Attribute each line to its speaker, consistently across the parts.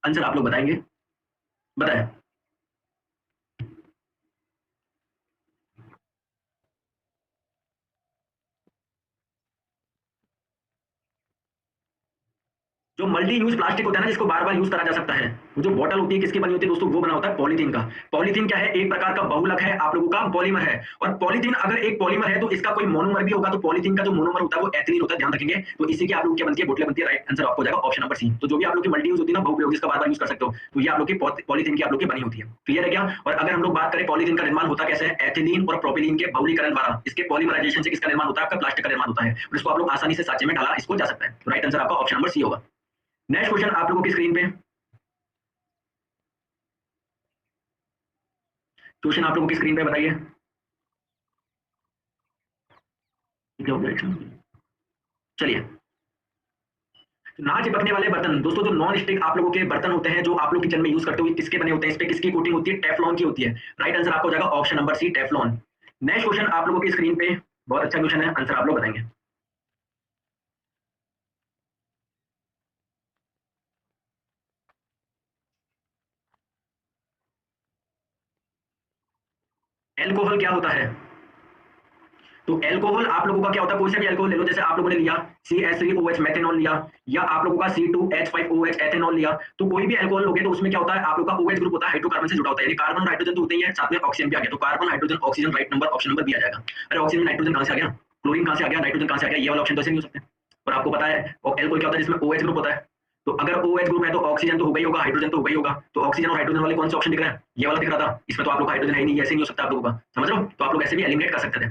Speaker 1: Answer आप लोग बताएंगे, बताएं। जो मल्टी यूज प्लास्टिक होता है ना, जिसको बार बार यूज करा जा सकता है, वो जो बॉटल होती है किसकी बनी होती है दोस्तों, वो बना होता है पॉलीथीन का। पॉलीथीन क्या है, एक प्रकार का बहुलक है, आप लोगों का पॉलीमर है। और पॉलीथीन अगर एक पॉलीमर है तो इसका कोई मोनोमर भी होगा, तो पॉलीथीन का जो मोनोमर होता है वो एथिलीन होता है, ध्यान रखेंगे। तो इसी की आप लोग क्या बनती है, बोतलें बनती है। राइट आंसर आपको हो जाएगा ऑप्शन नंबर सी। तो जो भी आप लोग की मल्टी यूज होती है ना, बहुप्रयोग, जिसका बार बार यूज कर सकते हो, तो ये आप लोग की पॉलीथीन की आप लोग की बनी होती है। क्लियर है क्या? और अगर हम लोग बात करें पॉलीथीन का निर्माण होता कैसे है, एथिलीन और प्रोपिलीन के बहुलीकरण द्वारा, इसके पॉलीमराइजेशन से किसका निर्माण होता है, आपका प्लास्टिक का निर्माण होता है। और इसको आप लोग आसानी से साँचे में डाला इसको जा सकता है। तो राइट आंसर आपका ऑप्शन नंबर सी होगा। नेक्स्ट क्वेश्चन आप लोगों की स्क्रीन पे, क्वेश्चन आप लोगों की स्क्रीन पे बताइए। क्या हो गया? चलिए, ना चिपकने वाले बर्तन दोस्तों, जो नॉन स्टिक आप लोगों के बर्तन होते हैं, जो आप लोग किचन में यूज करते हुए, किसके बने होते हैं, इस पे किसकी कोटिंग होती है, टेफ्लॉन की होती है। राइट आंसर आपको हो जाएगा option number C, Teflon. Next question आप लोगों की स्क्रीन पे, बहुत अच्छा क्वेश्चन है, आंसर आप लोग बताएंगे। एल्कोहल क्या होता है? तो एल्कोहल आप लोगों का क्या होता है, कोई सा भी एल्कोहल ले लो, जैसे आप लोगों ने लिया CH3OH मेथेनॉल लिया, या आप लोगों का C2H5OH एथेनॉल लिया, तो कोई भी एल्कोहल लोगे तो उसमें क्या होता है, आप लोग का OH ग्रुप होता है, हाइड्रोकार्बन से जुड़ा होता है, यानी कार्बन और हाइड्रोजन तो होते ही है, साथ में ऑक्सीजन भी आ गया, तो carbon hydrogen oxygen, right number option number भी आ जाएगा। अरे ऑक्सीजन नाइट्रोजन कहां से आ गया, क्लोरीन कहां से आ गया, नाइट्रोजन कहां से आ गया, ये वाला ऑप्शन तो ऐसे नहीं हो सकते। और आपको पता है एल्कोहल क्या होता है, जिसमें OH ग्रुप होता है। तो अगर OH ग्रुप है तो ऑक्सीजन तो होगा ही होगा, हाइड्रोजन तो होगा ही होगा, तो ऑक्सीजन और हाइड्रोजन वाले कौन से ऑप्शन दिख रहे हैं, ये वाला दिख रहा था, इसमें तो आप लोग का हाइड्रोजन है ही नहीं, ऐसे नहीं हो सकता आप लोगों का, समझ रहे हो, तो आप लोग ऐसे भी एलिमिनेट कर सकते थे।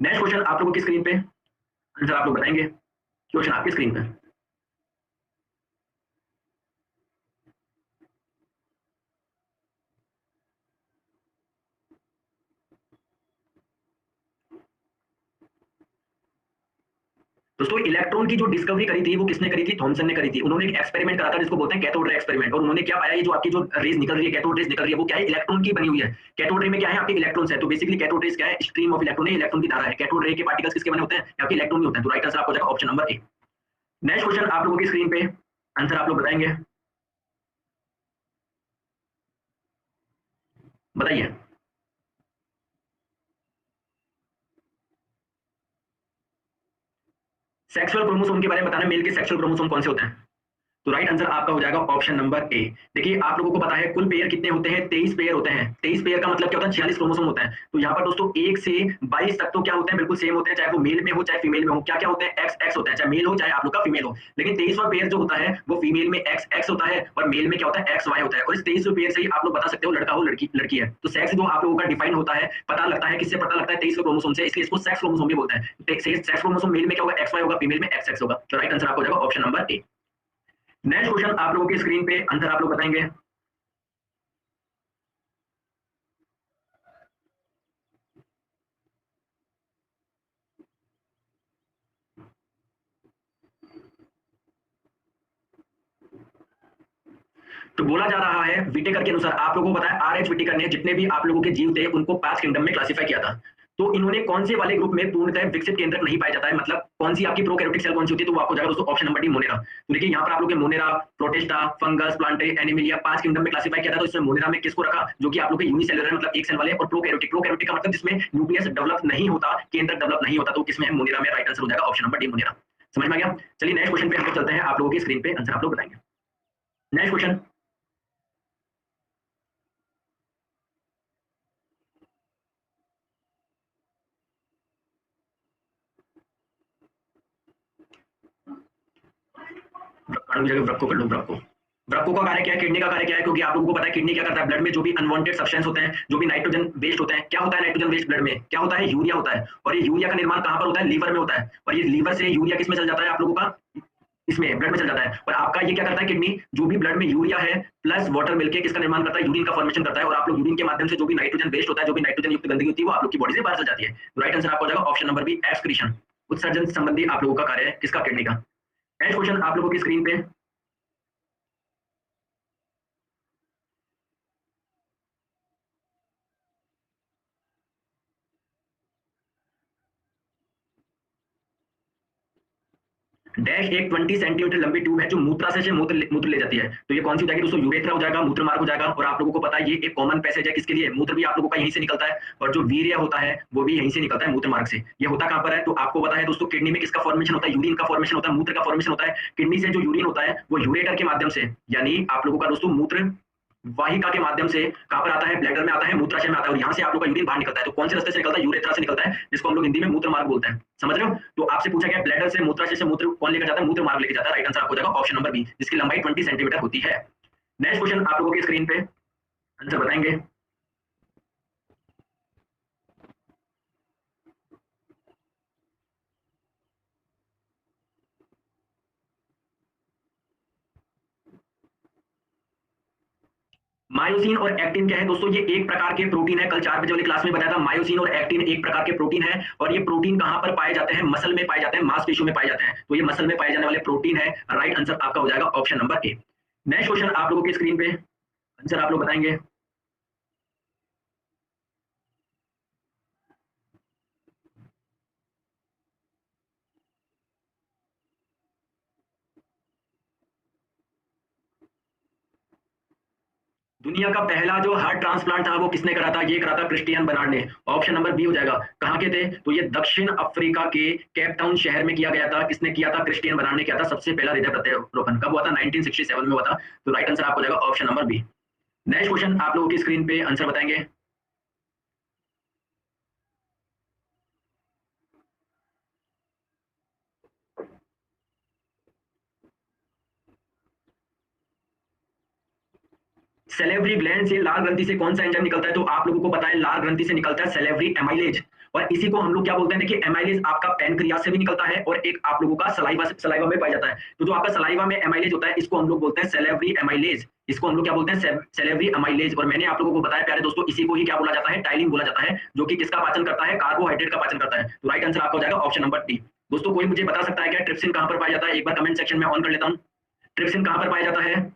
Speaker 1: नेक्स्ट क्वेश्चन आप लोगों की स्क्रीन पे, आंसर आप लोग बताएंगे, क्वेश्चन आपकी स्क्रीन पे। दोस्तों इलेक्ट्रॉन की जो डिस्कवरी करी थी वो किसने करी थी, थॉमसन ने करी थी। उन्होंने एक एक्सपेरिमेंट करा था जिसको बोलते हैं कैथोड रे एक्सपेरिमेंट, और उन्होंने क्या पाया, ये जो आपकी जो रेज निकल रही है, कैथोड रेज निकल रही है, वो क्या है, इलेक्ट्रॉन की बनी हुई है। कैथोड रे में क्या है, आपके इलेक्ट्रॉन्स है। तो बेसिकली कैथोड रेज क्या है, स्ट्रीम ऑफ इलेक्ट्रॉन है, इलेक्ट्रॉन की धारा है। कैथोड रे के पार्टिकल्स किसके बने होते हैं, आपके इलेक्ट्रॉन ही होते हैं। तो राइट आंसर आपको हो जाएगा ऑप्शन नंबर ए। नेक्स्ट क्वेश्चन आप लोगों की स्क्रीन पे, आंसर आप लोग बताएंगे, बताइए। सेक्सुअल क्रोमोसोम के बारे में बताना, मेल के सेक्सुअल क्रोमोसोम कौन से होते हैं। तो राइट आंसर आपका हो जाएगा ऑप्शन नंबर ए। देखिए आप लोगों को पता है कुल पेयर कितने होते हैं, 23 पेयर होते हैं। 23 पेयर का मतलब क्या होता है, 46 क्रोमोसोम होता है। तो यहाँ पर दोस्तों 1 से 22 तक तो क्या होते हैं, बिल्कुल सेम होते हैं, चाहे वो मेल में हो चाहे फीमेल में हो। क्या क्या होते हैं, एक्स एक्स होता है, चाहे मेल हो चाहे आप लोग का फीमेल हो। लेकिन 23वां पेयर जो होता है वो फीमेल में एक्स एक्स होता है, और मेल में क्या होता है, एक्स वाई होता है। और इस 23वें पेयर से ही आप लोग बता सकते हो लड़का हो लड़की लड़की है। तो सेक्स जो आप लोगों का डिफाइन होता है, पता लगता है, किससे पता लगता है, 23वें क्रोमोसोम से, इसलिए इसको सेक्स क्रोमोसोम भी बोलते हैं। सेक्स क्रोमोसोम मेल में क्या होगा, एक्स वाई होगा, फीमेल में एक्स एक्स होगा। तो राइट आंसर आपको हो जाएगा ऑप्शन नंबर ए। नेक्स्ट क्वेश्चन आप लोगों की स्क्रीन पे, आंसर आप लोग बताएंगे। तो बोला जा रहा है विटेकर के अनुसार, आप लोगों को पता है आर एच विटेकर ने जितने भी आप लोगों के जीव थे उनको 5 किंगडम में क्लासिफाई किया था। तो इन्होंने कौन से वाले ग्रुप में पूर्णतः विकसित केंद्रक नहीं पाया जाता है, मतलब कौन सी आपकी प्रोकैरियोटिक सेल कौन सी होती है, तो वो आपको जाएगा दोस्तों ऑप्शन नंबर डी, मोनेरा। तो देखिए यहाँ पर आप लोग Monera, Protista, fungus, Plantae, Animalia 5 kingdom में क्लासिफाई किया था। तो इसमें मोनेरा में किसको रखा, जो कि आप लोग के यूनिसेलुलर मतलब एक सेल वाले, और प्रोकैरियोटिक, प्रोकैरियोटिक का मतलब जिसमें न्यूक्लियस डेवलप नहीं होता, केंद्रक डेवलप नहीं होता, तो किसमें है, मोनेरा में। राइट आंसर हो जाएगा ऑप्शन नंबर डी, मोनेरा। समझ में आ गया। चलिए नेक्स्ट क्वेश्चन पे हम लोग चलते हैं, आप लोगों की स्क्रीन पे आंसर आप लोग बताएंगे। नेक्स्ट क्वेश्चन, व्रक्काणु की जगह व्रक्को कर लो, व्रक्को। व्रक्को का कार्य क्या है, किडनी का कार्य क्या है, क्योंकि आप लोगों को पता है किडनी क्या करता है, ब्लड में जो भी अनवांटेड सब्सटेंस होते हैं, जो भी नाइट्रोजन वेस्ट होते हैं, क्या होता है नाइट्रोजन वेस्ट ब्लड में, क्या होता है, यूरिया होता है। और ये यूरिया का निर्माण कहां पर होता है, लीवर में होता है। और ये लीवर से यूरिया किसमें चल जाता है, आप लोगों का इसमें ब्लड में चल जाता है। और आपका ये क्या करता है, किडनी जो भी ब्लड में यूरिया है प्लस वाटर मिलकर किसका निर्माण करता है, यूरिन का फॉर्मेशन करता है। और आप लोग यूरिन के माध्यम से जो भी नाइट्रोजन वेस्ट होता है, जो भी नाइट्रोजन युक्त गंदगी होती है, वो आप लोग की बॉडी से बाहर चल जाती है। तो राइट आंसर आपको हो जाएगा ऑप्शन नंबर बी, एक्सक्रीशन। उत्सर्जन संबंधी आप लोगों का कार्य है किसका, किडनी का। नेक्स्ट क्वेश्चन आप लोगों की स्क्रीन पे, डैश एक 20 सेंटीमीटर लंबी ट्यूब है जो मूत्राशय से मूत्र ले जाती है। तो ये कौन सी हो जाएगी दोस्तों? यूरेथ्रा हो जाएगा, मूत्र मार्ग हो जाएगा। और आप लोगों को पता है ये एक कॉमन पैसेज है किसके लिए? मूत्र भी आप लोगों का यहीं से निकलता है और जो वीर्य होता है वो भी यहीं से निकलता है, मूत्र मार्ग से। ये होता कहां पर है? तो आपको पता है दोस्तों, किडनी में किसका फॉर्मेशन होता है? यूरिन का फॉर्मेशन होता है, मूत्र का फॉर्मेशन होता है। किडनी से जो यूरिन होता है वो यूरेटर के माध्यम से, यानी आप लोगों का दोस्तों मूत्र वाहिका के माध्यम से कहां पर आता है? ब्लैडर में आता है, मूत्राशय में आता है और यहां से आप लोग का यूरिन बाहर निकलता है। तो कौन से रास्ते से निकलता है? यूरेथ्रा से निकलता है, जिसको हम लोग हिंदी में मूत्र मार्ग बोलते हैं। समझ रहे हो? तो आपसे पूछा गया ब्लैडर से मूत्राशय से मूत्र कौन लेकर जाता है? मूत्र मार्ग लेकर जाता है। राइट आंसर आपको हो जाएगा ऑप्शन नंबर बी, जिसकी लंबाई 20 सेंटीमीटर होती है। नेक्स्ट क्वेश्चन आप लोगों की स्क्रीन पे आंसर बताएंगे। मायोसिन और एक्टिन क्या है दोस्तों? ये एक प्रकार के प्रोटीन है। कल 4 बजे वाली क्लास में बताया था, मायोसिन और एक्टिन एक प्रकार के प्रोटीन है और ये प्रोटीन कहां पर पाए जाते हैं? मसल में पाए जाते हैं, मांसपेशियों में पाए जाते हैं। तो ये मसल में पाए जाने वाले प्रोटीन है। राइट आंसर आपका हो जाएगा ऑप्शन नंबर ए। नेक्स्ट क्वेश्चन आप लोगों की स्क्रीन पे आंसर आप लोग बताएंगे। दुनिया का पहला जो हार्ट ट्रांसप्लांट था वो किसने करा था? ये करा था क्रिस्टियन बर्नार्ड ने। ऑप्शन नंबर बी हो जाएगा। कहाँ के थे? तो ये दक्षिण अफ्रीका के केप टाउन शहर में किया गया था। किसने किया था? क्रिस्टियन बर्नार्ड ने किया था। सबसे पहला हृदय प्रत्यारोपण कब हुआ था? 1967 में हुआ था। तो राइट आंसर आपको हो जाएगा option number B. Next question आप लोगों की स्क्रीन पे आंसर बताएंगे। सेलेवरी ग्लैंड से, लाल ग्रंथि से कौन सा एंजाइम निकलता है? तो आप लोगों को पता है लाल ग्रंथि से निकलता है सेलेवरी एमाइलेज। और इसी को हम लोग क्या बोलते हैं? देखिए, एमाइलेज आपका पैनक्रियास से भी निकलता है और एक आप लोगों का सलाइवा में पाया जाता है। तो जो आपका सलाइवा में एमाइलेज होता है इसको हम लोग बोलते हैं सेलेवरी एमाइलेज। इसको हम लोग क्या बोलते हैं? Salivary amylase. और मैंने आप लोगों को बताया प्यारे दोस्तों, इसी को ही क्या बोला जाता है? टाइलिन बोला जाता है, जो कि किसका पाचन करता है? कार्बोहाइड्रेट का पाचन करता है। तो राइट आंसर आपका हो जाएगा ऑप्शन नंबर डी। दोस्तों कोई मुझे बता सकता है क्या ट्रिप्सिन कहां पर पाया जाता है? एक बार कमेंट सेक्शन में ऑन कर लेता हूं। ट्रिप्सिन कहां पर पाया जाता है?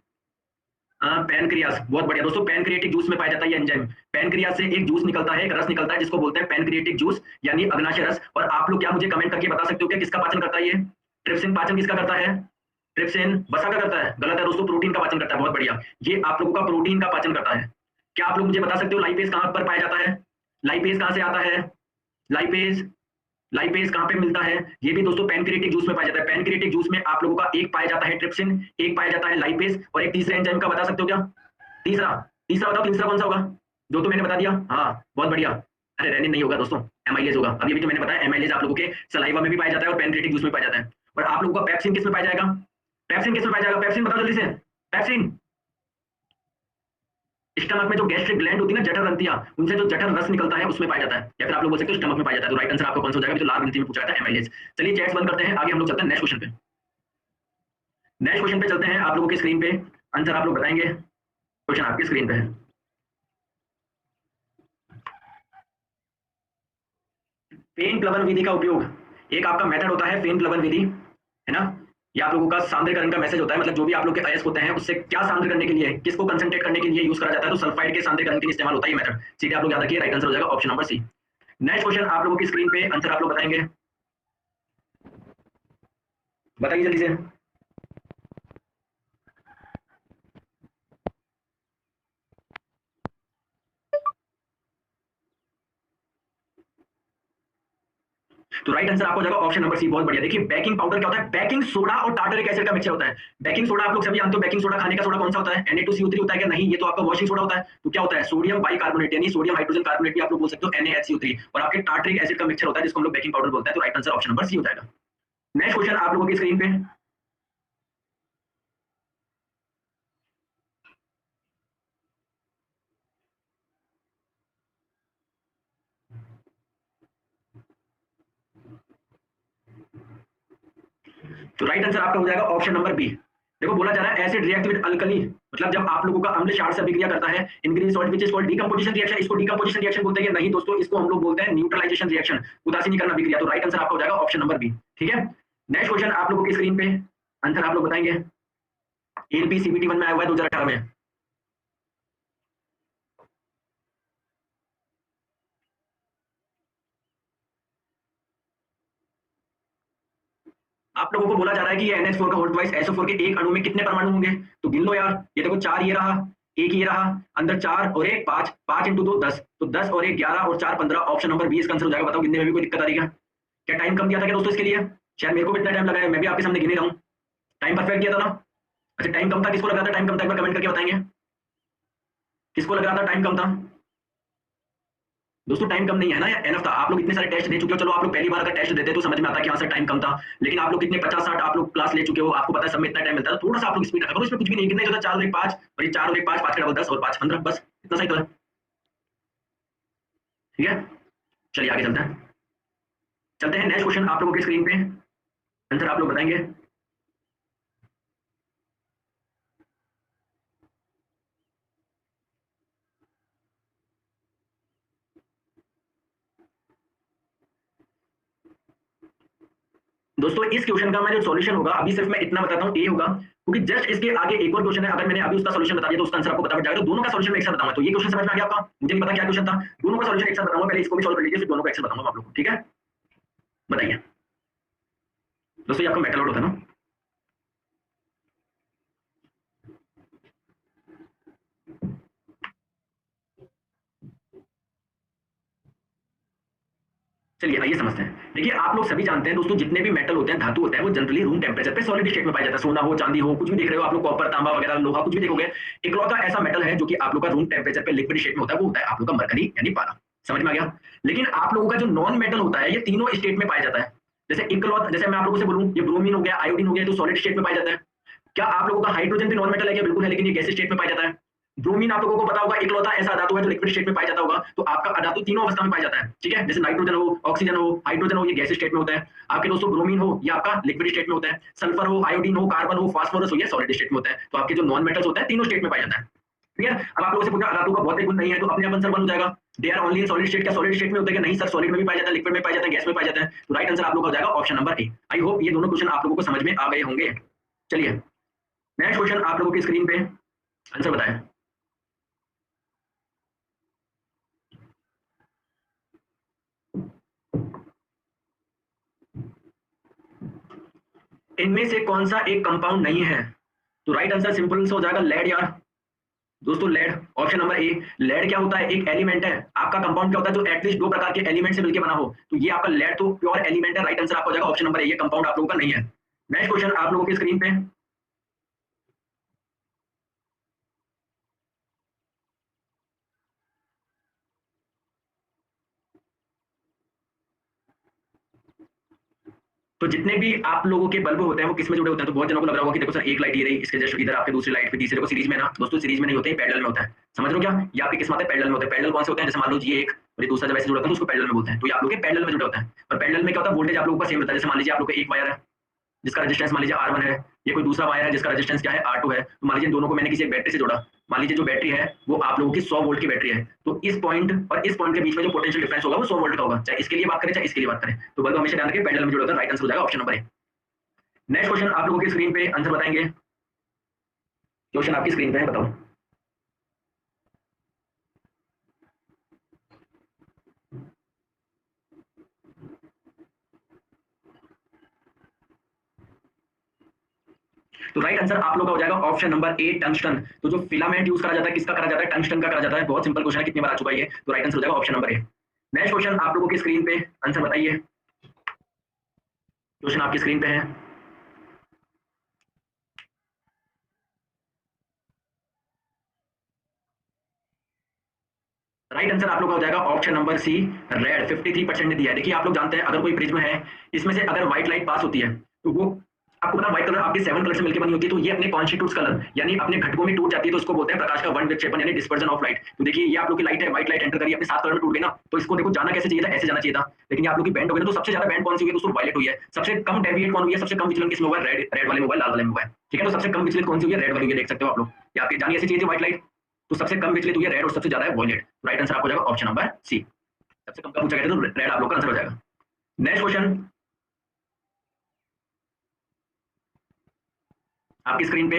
Speaker 1: पैनक्रियास। बहुत बढ़िया दोस्तों, पैनक्रिएटिक जूस में पाया जाता है ये एंजाइम। पैनक्रियास से एक जूस निकलता है, एक रस निकलता है, जिसको बोलते हैं पैनक्रिएटिक जूस, यानी अग्नाशय रस। और आप लोग क्या मुझे कमेंट करके बता सकते हो कि किसका पाचन करता है ये? ट्रिप्सिन पाचन किसका करता है? ट्रिप्सिन वसा का करता है? गलत है दोस्तों, प्रोटीन का पाचन करता है। बहुत बढ़िया, ये आप लोगों का प्रोटीन का पाचन करता है। क्या आप लोग मुझे बता सकते हो लाइपेज कहां पर पाया जाता है? लाइपेज कहां से आता है? लाइपेज, लाइपेज कहां पे मिलता है? ये भी दोस्तों पैनक्रिएटिक जूस में पाया जाता है। पैनक्रिएटिक जूस में आप लोगों का एक पाया जाता है ट्रिप्सिन, एक पाया जाता है लाइपेज, और एक तीसरे एंजाइम का बता सकते हो क्या? तीसरा, तीसरा बताओ, तीसरा कौन सा होगा? दो तो मैंने बता दिया। हाँ, बहुत बढ़िया। अरे रेनिन नहीं होगा दोस्तों, एमाइलेज होगा। अभी अभी तो मैंने बताया एमाइलेज आप लोगों के सलाइवा में भी पाया जाता है और पैनक्रिएटिक जूस में पाया जाता है। और आप लोगों का पेप्सिन किस में पाया जाएगा? पेप्सिन किस में पाया जाएगा? पेप्सिन बताओ जल्दी से। पेप्सिन स्टमक में जो गैस्ट्रिक ग्लैंड होती है ना, जठर ग्रंथियां, उनसे जो जठर रस निकलता है उसमें पाया जाता है, या फिर आप लोग बोल सकते हो स्टमक में पाया जाता है। तो राइट आंसर आपका कौन सा हो जाएगा? जो लाल ग्रंथि में पूछा जाता है, एमाइलेज। चलिए चैट्स बंद करते हैं, आगे हम लोग चलते हैं नेक्स्ट क्वेश्चन पे। नेक्स्ट क्वेश्चन पे चलते हैं। आप लोगों की स्क्रीन पे आंसर आप लोग बताएंगे। क्वेश्चन आपकी स्क्रीन पे है। फेन प्लवन विधि का उपयोग, एक आपका मेथड होता है फेन प्लवन विधि, है ना? ये आप लोगों का सांद्रीकरण का मैसेज होता है, मतलब जो भी आप लोग के अयस्क होते हैं उससे क्या सांद्र करने के लिए, किसको कंसंट्रेट करने के लिए यूज करा जाता है? तो सल्फाइड के सांद्रीकरण के लिए इस्तेमाल होता है ये मेथड। ठीक है, आप लोग याद रखिए, राइट आंसर हो जाएगा option number C. Next question आप लोगों की स्क्रीन पे आंसर आप लोग बताएंगे। बताइए जल्दी से। तो राइट आंसर आपको जाएगा ऑप्शन नंबर सी। बहुत बढ़िया। देखिए, बेकिंग पाउडर क्या होता है? बेकिंग सोडा और टार्टरिक एसिड का मिक्सचर होता है। बेकिंग सोडा आप लोग सभी जानते हो, बेकिंग सोडा खाने का सोडा कौन सा होता है? Na2CO3 होता है क्या? नहीं, ये तो आपका वॉशिंग सोडा होता है। तो क्या होता है? सोडियम बाइकार्बोनेट, यानी सोडियम हाइड्रोजन कार्बोनेट भी आप लोग बोल सकते हो, NaHCO3। और आपके टार्टरिक एसिड का मिक्सचर होता है जिसको हम लोग बेकिंग पाउडर बोलते हैं। तो right answer option number C हो जाएगा। नेक्स्ट क्वेश्चन आप लोगों की स्क्रीन पे। तो राइट आंसर आपका हो जाएगा ऑप्शन नंबर बी। देखो, बोला जा रहा है एसिड रिएक्ट विद अल्कली, मतलब जब आप लोगों का अम्ल क्षार से अभिक्रिया करता है, increase salt which is called decomposition reaction. इसको डीकंपोजिशन रिएक्शन बोलते हैं? नहीं दोस्तों, इसको हम लोग बोलते हैं न्यूट्रलाइजेशन रिएक्शन, उदासीनीकरण अभिक्रिया। तो राइट आंसर आपका हो जाएगा ऑप्शन नंबर बी। ठीक है, नेक्स्ट क्वेश्चन आप लोगों की स्क्रीन पे आंसर आप लोग बताएंगे। एलपी सीबीटी 1 में आया हुआ है 2018 में। आप लोगों को बोला जा रहा है कि ये NH4 का होल्ड ट्वाइस SO4 के एक अणु में कितने परमाणु होंगे, तो गिन लो यार। ये देखो 4 ये रहा, एक ये रहा, अंदर 4 और 1 5, 5 × 2 10, तो 10 और 1 11 और 4 15, ऑप्शन नंबर 20 का आंसर हो जाएगा। बताओ गिनने में भी कोई दिक्कत आ रही है क्या? टाइम कम दिया था क्या दोस्तों इसके लिए? शायद मेरे को भी इतना टाइम लगा है, मैं भी आपके सामने गिन ही रहा हूँ। टाइम परफेक्ट दिया था ना? अच्छा टाइम कम था, किसको लग रहा था टाइम कम था? एक बार कमेंट करके बताएंगे किसको लग रहा था टाइम कम था। दोस्तों टाइम कम नहीं है ना, एनफ था। आप लोग इतने सारे टेस्ट दे चुके हो, चलो आप लोग पहली बार अगर टेस्ट देते तो समझ में आता कि हाँ सर टाइम कम था, लेकिन आप लोग कितने 50-60 आप लोग क्लास ले चुके हो, आपको पता है सब में इतना टाइम मिलता है, थोड़ा सा आप लोग स्पीड रखा करो। इसमें कुछ भी नहीं, कितने 4 और 1 5, और ये 4 और 1 5, 5 का डबल 10 और 5 15, बस इतना सही तो है। ठीक है, चलिए आगे चलते हैं नेक्स्ट क्वेश्चन आप लोगों की स्क्रीन पे, आंसर आप लोग बताएंगे। दोस्तों इस क्वेश्चन का मैं जो सॉल्यूशन होगा अभी सिर्फ मैं इतना बताता हूँ, ए होगा, क्योंकि जस्ट इसके आगे एक और क्वेश्चन है, अगर मैंने अभी उसका सॉल्यूशन बता दिया तो उसका आंसर आपको पता पड़ जाएगा। तो दोनों का सॉल्यूशन मैं एक साथ बताऊंगा। तो ये क्वेश्चन समझ में आ गया आपका? मुझे नहीं पता क्या क्वेश्चन था, दोनों का सॉल्यूशन एक साथ बताऊंगा। पहले इसको भी सॉल्व कर लीजिए, फिर दोनों का एक साथ बताऊंगा आप लोगों को। ठीक है, बताइए दोस्तों, ये आपका मेटल लोड होता है ना? चलिए आइए समझते हैं। देखिए आप लोग सभी जानते हैं दोस्तों, जितने भी मेटल होते हैं, धातु होते हैं, वो जनरली रूम टेम्परेचर पे सॉलिड स्टेट में पाया जाता है। सोना हो, चांदी हो, कुछ भी देख रहे हो आप लोग, कॉपर, तांबा वगैरह, लोहा, कुछ भी देखोगे, इकलौता ऐसा मेटल है जो कि आप लोग का रूम टेम्परेचर पे लिक्विड स्टेट में होता है, वो होता है आप लोग का मरकरी यानी पारा। समझ में आ गया? लेकिन आप लोगों का जो नॉन मेटल होता है, ये तीनों स्टेट में पाया जाता है। जैसे इकलौता, जैसे मैं आप लोगों से बोलूं, ये ब्रोमीन हो गया, आयोडीन हो गया, तो सॉलिड स्टेट में पाया जाता है। क्या आप लोगों का हाइड्रोजन भी नॉन मेटल है क्या? बिल्कुल है, लेकिन ये गैस स्टेट में पाया जाता है। ब्रोमीन आप लोगों को पता होगा इकलौता ऐसा धातु है जो लिक्विड स्टेट में पाया जाता होगा। तो आपका अधातु तीनों अवस्था में पाया जाता है। ठीक है, जैसे नाइट्रोजन हो, ऑक्सीजन हो, हाइड्रोजन हो, ये गैस स्टेट में होता है आपके दोस्तों। ब्रोमीन हो, ये आपका लिक्विड स्टेट में होता है। सल्फर हो, आयोडीन हो, कार्बन हो, फास्फोरस हो, ये सॉलिड स्टेट में होता है। तो आपके जो नॉन मेटल्स होते हैं तीनों स्टेट में पाया जाता है। ठीक है, अब आप लोगों से पूछा अधातु का भौतिक गुण नहीं है, तो अपने आप आंसर बन हो जाएगा, they are only in solid state. क्या सॉलिड स्टेट में होते हैं? नहीं सर, सॉलिड में भी पाया जाता है, लिक्विड में पाया जाता है, गैस में पाया जाता है। तो राइट आंसर आप लोग का हो जाएगा option number A. I hope ये दोनों क्वेश्चन आप लोगों को समझ में आ गए होंगे। चलिए नेक्स्ट क्वेश्चन आप लोगों की स्क्रीन पे, आंसर बताएं। इनमें से कौन सा एक कंपाउंड नहीं है? तो राइट आंसर सिंपल से हो जाएगा लेड यार। दोस्तों lead, option number A. Lead क्या होता है? एक एलिमेंट है। आपका कंपाउंड क्या होता है? जो एटलीस्ट दो प्रकार के एलिमेंट से मिलकर बना हो। तो ये आपका लेड तो प्योर एलिमेंट है। राइट आंसर आपका हो जाएगा ऑप्शन नंबर ए, ये कंपाउंड आप लोगों का नहीं है। नेक्स्ट क्वेश्चन आप लोगों की स्क्रीन पे, तो जितने भी आप लोगों के बल्ब होते हैं वो किस में जुड़े होते हैं? तो बहुत जनों को लग रहा होगा कि देखो सर एक लाइट ये रही, इसके जस्ट इधर आपके दूसरी लाइट पे तीसरे को सीरीज में ना। दोस्तों सीरीज में नहीं होते, पैरेलल में होता है। समझ रहे हो क्या? ये आपकी किस्मत है, पैरेलल में होते हैं। पैरेलल कौन से होते हैं? जैसे मान लो ये एक और ये दूसरा जब ऐसे जुड़ा होता है तो उसको पैरेलल में बोलते हैं। तो ये आप लोग के पैरेलल में जुड़े होते हैं। और पैरेलल में क्या होता है? वोल्टेज आप लोगों का सेम रहता है। जैसे मान लीजिए आप लोग का एक वायर है जिसका रेजिस्टेंस मान लीजिए R1 है, ये कोई दूसरा वायर है जिसका रेजिस्टेंस क्या है R2 है। तो मान लीजिए दोनों को मैंने किसी एक बैटरी से जोड़ा। मान लीजिए जो बैटरी है वो आप लोगों की 100 वोल्ट की बैटरी है। तो इस पॉइंट और इस पॉइंट के बीच में जो पोटेंशियल डिफरेंस होगा वो 100 वोल्ट का होगा, चाहे इसके लिए बात करें चाहे इसके लिए बात करें। तो बल्ब हमेशा ध्यान रखें पैरेलल में जुड़ा होता है। राइट आंसर हो जाएगा ऑप्शन नंबर ए। नेक्स्ट क्वेश्चन आप लोगों की स्क्रीन पे, आंसर बताएंगे। क्वेश्चन आपकी स्क्रीन पे है, बताओ। तो राइट आंसर आप लोग का हो जाएगा ऑप्शन नंबर ए, टंगस्टन। तो जो फिलामेंट यूज करा जाता है किसका करा जाता है? टंगस्टन का करा जाता है। बहुत सिंपल क्वेश्चन है, कितनी बार आ चुका है ये। तो राइट आंसर हो जाएगा ऑप्शन नंबर ए। नेक्स्ट क्वेश्चन आप लोगों की स्क्रीन पे, आंसर बताइए। क्वेश्चन आपकी स्क्रीन पे है। राइट आंसर आप लोग का हो जाएगा ऑप्शन नंबर सी, रेड। 53% ने दिया है। देखिए आप लोग जानते हैं अगर कोई प्रिज्म है, इसमें से अगर व्हाइट लाइट पास होती है तो वो आपको पता व्हाइट कलर आपके 7 कलर से मिलकर बनी होती है। तो ये अपने कॉन्स्टिट्यूट्स कलर यानी अपने घटकों में टूट जाती है। तो इसको बोलते हैं प्रकाश का वर्ण विक्षेपण यानी डिस्पर्जन ऑफ लाइट। तो देखिए ये आप लोग की लाइट है, व्हाइट लाइट एंटर करी अपने 7 कलर में टूट गई ना। तो इसको देखो जाना कैसे चाहिए था? ऐसे जाना चाहिए था। लेकिन ये आप लोग की बैंड हो गई ना। तो सबसे ज्यादा बैंड कौन सी हुई है? दोस्तों वायलेट हुई है। सबसे कम डेविएट कौन हुई है? सबसे कम विचलन किसमें हुआ है? रेड, रेड वाले में हुआ है, लाल वाले में हुआ है। ठीक है, तो सबसे कम विचलित कौन सी हुई है? रेड वाली हुई है। देख सकते हो आप लोग, ये आपकी जानी ऐसी चाहिए थी व्हाइट लाइट। तो सबसे कम विचलित हुई है रेड और सबसे ज्यादा है वॉयलेट। राइट आंसर आपको हो जाएगा ऑप्शन नंबर सी। सबसे कम का पूछा गया था तो रेड आप लोग का आंसर हो जाएगा। नेक्स्ट क्वेश्चन आपकी स्क्रीन पे,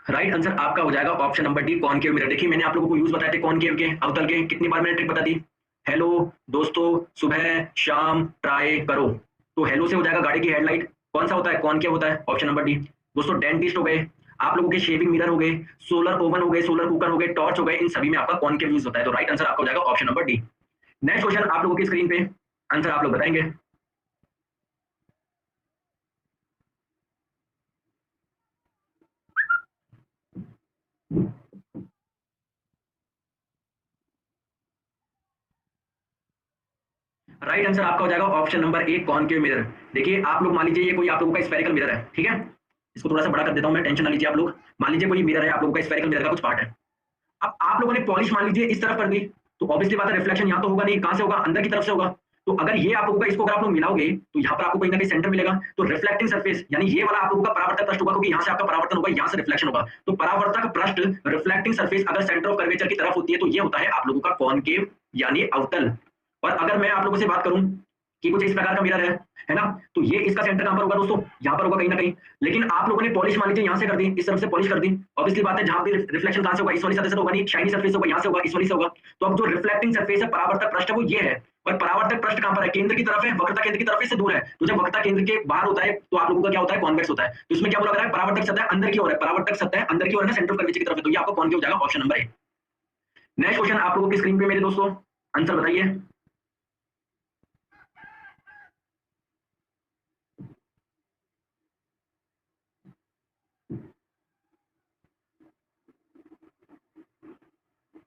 Speaker 1: राइट आंसर आपका हो जाएगा option number D, concave mirror. देखिए मैंने आप लोगों को यूज बताए थे कॉनकेव के, अवतल के, कितनी बार मैंने ट्रिक बता दी। हेलो दोस्तों, सुबह शाम ट्राई करो। तो हेलो से हो जाएगा गाड़ी की हेडलाइट, कौन सा होता है, कॉनकेव होता है, ऑप्शन नंबर डी। दोस्तों डेंटिस्ट हो गए, आप लोगों के शेविंग मिरर हो गए, सोलर ओवन हो गए, सोलर कुकर हो गए, टॉर्च हो गए, इन सभी में आपका कॉनकेव यूज होता है। तो राइट आंसर आपका हो जाएगा option number D. Next question आप लोगों की स्क्रीन पे, आंसर आप लोग बताएंगे। राइट आंसर आपका हो जाएगा ऑप्शन नंबर ए, कॉनकेव मिरर। देखिए आप लोग मान लीजिए ये कोई आप लोगों का स्फेरिकल मिरर है, ठीक है, इसको थोड़ा सा बड़ा कर देता हूं मैं, टेंशन ना लीजिए आप लोग। मान लीजिए कोई मिरर है आप लोगों का, स्फेरिकल मिरर का कुछ पार्ट है। अब आप लोगों ने पॉलिश मान लीजिए इस तरफ कर दी, तो ऑब्वियसली बात है रिफ्लेक्शन यहाँ तो होगा नहीं, कहां से होगा, अंदर की तरफ से होगा। तो अगर ये आप लोगों का, इसको अगर आप लोग मिलाओगे तो यहाँ पर आपको कहीं ना कहीं सेंटर मिलेगा, तो रिफ्लेक्टिंग सरफेस यानी ये वाला आप लोगों का परावर्तक पृष्ठ होगा, क्योंकि यहाँ से आपका परावर्तन होगा, यहाँ से रिफ्लेक्शन होगा। तो परावर्तक पृष्ठ, रिफ्लेक्टिंग सरफेस अगर सेंटर ऑफ कर्वेचर की तरफ होती है तो ये होता है आप लोगों का कॉनकेव यानी अवतल। और अगर मैं आप लोगों से बात करूं कि कुछ इस प्रकार का मिरर है ना, तो ये इसका सेंटर कहां पर होगा दोस्तों, यहाँ पर होगा कहीं ना कहीं। लेकिन आप लोगों ने पॉलिश मान लीजिए यहाँ से कर दी, इस तरफ से पॉलिश कर दी, ऑब्वियसली बात है जहां भी रिफ्लेक्शन कहां से होगा, इस वाली सतह से होगा नहीं, शाइनी सरफेस होगा, यहाँ से होगा, इस वाली से होगा। तो अब जो रिफ्लेक्टिंग सरफेस है, परावर्तक पृष्ठ है, वो ये है। और परावर्तक पृष्ठ कहां पर है, केंद्र की तरफ है, वक्रता केंद्र की तरफ इससे दूर है। तो जब वक्रता केंद्र के बाहर होता है तो आप लोगों का क्या होता है, कॉन्वेक्स होता है। तो इसमें क्या बोला गया है, परावर्तक सतह अंदर की ओर है, परावर्तक सतह अंदर की ओर है, सेंटर ऑफ कर्वेचर की तरफ है, तो ये आपका कॉनकेव हो जाएगा, ऑप्शन नंबर ए। नेक्स्ट क्वेश्चन आप लोगों की स्क्रीन पे मेरे दोस्तों, आंसर बताइए।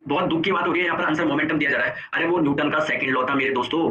Speaker 1: बहुत दुख की बात हो रही है, यहाँ पर आंसर मोमेंटम दिया जा रहा है। अरे वो न्यूटन का सेकंड लॉ था मेरे दोस्तों,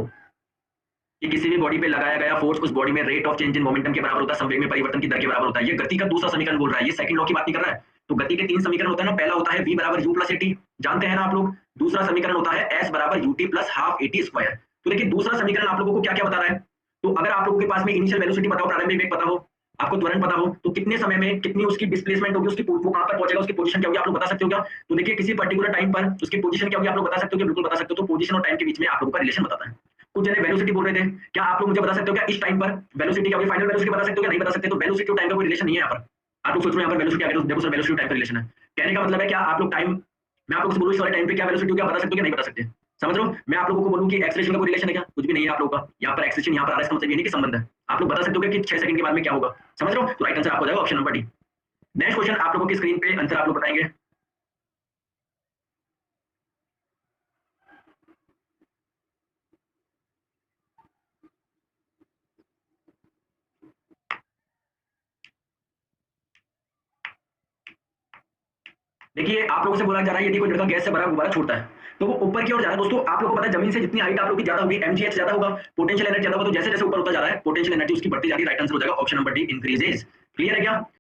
Speaker 1: कि किसी भी बॉडी पे लगाया गया फोर्स उस बॉडी में rate of change in momentum के बराबर होता है, संवेग में परिवर्तन की दर के बराबर होता है। ये गति का दूसरा समीकरण बोल रहा है, ये सेकंड लॉ की बात नहीं कर रहा है। तो गति के तीन समीकरण होता है ना, पहला होता है v बराबर u प्लस एटी, जानते हैं ना आप लोग। दूसरा समीकरण होता है s बराबर ut plus half eighty square. तो देखिए दूसरा समीकरण आप लोगों को क्या क्या बता रहा है। तो अगर आप लोगों के पास में इनिशियल वेलोसिटी पता हो, प्रारंभिक वेग पता हो, आपको त्वरण पता हो, तो कितने समय में कितनी उसकी डिस्प्लेसमेंट होगी, उसकी वो कहां पर पहुंचेगा, उसकी पोजीशन क्या होगी, आप लोग बता सकते हो क्या। तो देखिए किसी पर्टिकुलर टाइम पर उसकी पोजीशन क्या होगी, आप लोग बता सकते हो क्या, बिल्कुल बता सकते हो। तो पोजीशन और टाइम के बीच में आप लोगों का रिलेशन बताता है। कुछ जने वेलोसिटी बोल रहे थे, क्या आप लोग मुझे बता सकते हो क्या इस टाइम पर वेलोसिटी क्या होगी, फाइनल वेलोसिटी बता सकते हो क्या, नहीं बता सकते। तो वेलोसिटी और टाइम का कोई रिलेशन नहीं है यहाँ पर। आप लोग सोच रहे हो यहाँ पर वेलोसिटी आ गया, तो देखो सर वेलोसिटी टाइम का रिलेशन है। कहने का मतलब है क्या आप लोग टाइम, मैं आप लोगों से बोलूं इस वाले टाइम पे क्या वेलोसिटी क्या बता सकते हो क्या, नहीं बता सकते। समझ रहे हो, मैं आप लोगों को बोलूं कि एक्सेलरेशन का कोई रिलेशन है क्या, कुछ भी नहीं है आप लोगों का। यहाँ पर एक्सेलरेशन, यहाँ पर आरएस का मतलब ये नहीं कि संबंध है। आप लोग बता सकते हो क्या कि 6 सेकंड के बाद में क्या होगा, समझ रहे हो। तो राइट आंसर आपको जाएगा option number D. Next question आप लोगों की स्क्रीन पे, आंसर आप लोग बताएंगे। देखिए आप लोगों से बोला जा रहा है यदि कोई लड़का गैस से भरा गुब्बारा छोड़ता है तो वो ऊपर की ओर जा रहा है। दोस्तों आप लोगों को पता है जमीन से जितनी हाइट आप लोगों की ज्यादा होगी, mgh ज्यादा होगा, पोटेंशियल एनर्जी ज्यादा होगा। तो जैसे जैसे ऊपर होता जा रहा है पोटेंशियल एनर्जी उसकी बढ़ती जा रही है। राइट आंसर हो जाएगा option number D, increases. Clear है क्या।